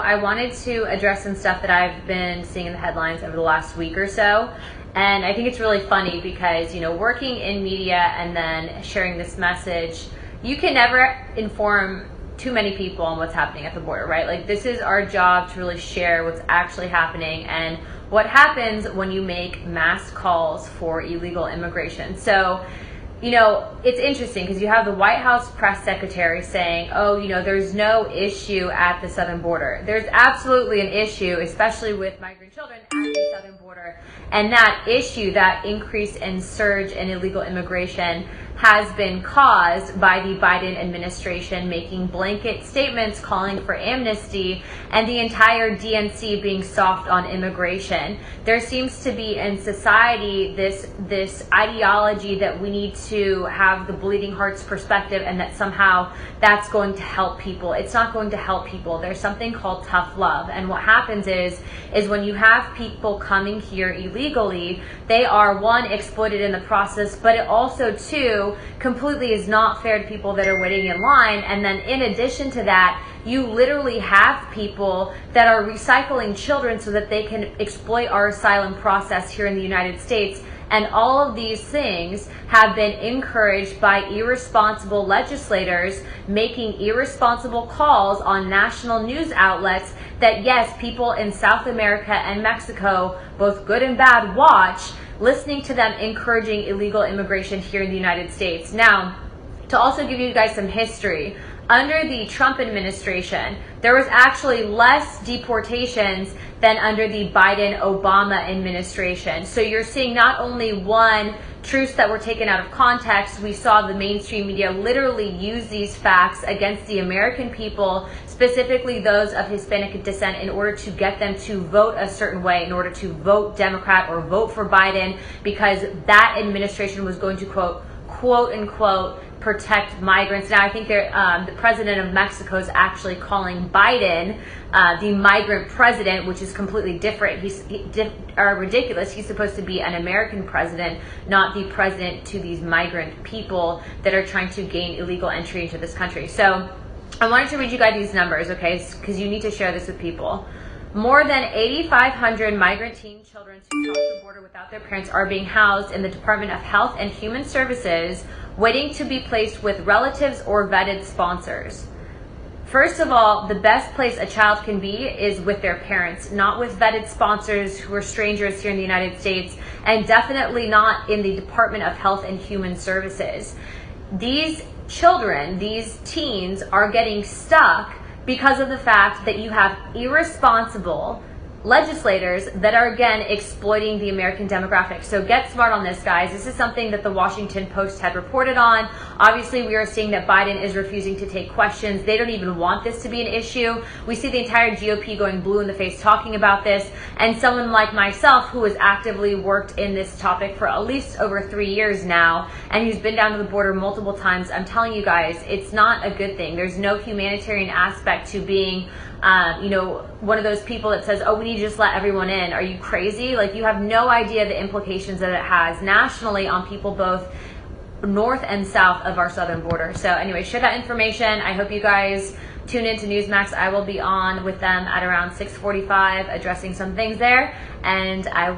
I wanted to address some stuff that I've been seeing in the headlines over the last week or so. And I think it's really funny because, working in media and then sharing this message, you can never inform too many people on what's happening at the border, right? Like, this is our job to really share what's actually happening and what happens when you make mass calls for illegal immigration. So, it's interesting because you have the White House press secretary saying, there's no issue at the southern border. There's absolutely an issue, especially with migrant children at the southern border. And that issue, that increase in surge in illegal immigration, has been caused by the Biden administration making blanket statements calling for amnesty and the entire DNC being soft on immigration. There seems to be in society this ideology that we need to have the bleeding hearts perspective and that somehow that's going to help people. It's not going to help people. There's something called tough love. And what happens is when you have people coming here illegally, they are, one, exploited in the process, but it also, two, completely is not fair to people that are waiting in line. And then in addition to that, you literally have people that are recycling children so that they can exploit our asylum process here in the United States. And all of these things have been encouraged by irresponsible legislators making irresponsible calls on national news outlets that, yes, people in South America and Mexico, both good and bad, watch, listening to them encouraging illegal immigration here in the United States. Now, to also give you guys some history, under the Trump administration, there was actually less deportations than under the Biden-Obama administration. So you're seeing not only, one, truths that were taken out of context. We saw the mainstream media literally use these facts against the American people, specifically those of Hispanic descent, in order to get them to vote a certain way, in order to vote Democrat or vote for Biden, because that administration was going to quote unquote protect migrants. Now I think the president of Mexico is actually calling Biden the migrant president, which is completely different. He's ridiculous. He's supposed to be an American president, not the president to these migrant people that are trying to gain illegal entry into this country. So I wanted to read you guys these numbers, okay, because you need to share this with people. More than 8,500 migrant teen children who cross the border without their parents are being housed in the Department of Health and Human Services, waiting to be placed with relatives or vetted sponsors. First of all, the best place a child can be is with their parents, not with vetted sponsors who are strangers here in the United States, and definitely not in the Department of Health and Human Services. These children, these teens, are getting stuck because of the fact that you have irresponsible legislators that are, again, exploiting the American demographic. So get smart on this, guys. This is something that the Washington Post had reported on. Obviously, we are seeing that Biden is refusing to take questions. They don't even want this to be an issue. We see the entire GOP going blue in the face talking about this. And someone like myself, who has actively worked in this topic for at least over 3 years now, and who's been down to the border multiple times, I'm telling you guys, it's not a good thing. There's no humanitarian aspect to being one of those people that says, we need to just let everyone in. Are you crazy? Like, you have no idea the implications that it has nationally on people both north and south of our southern border. So anyway, share that information. I hope you guys tune into Newsmax. I will be on with them at around 6:45 addressing some things there, and I will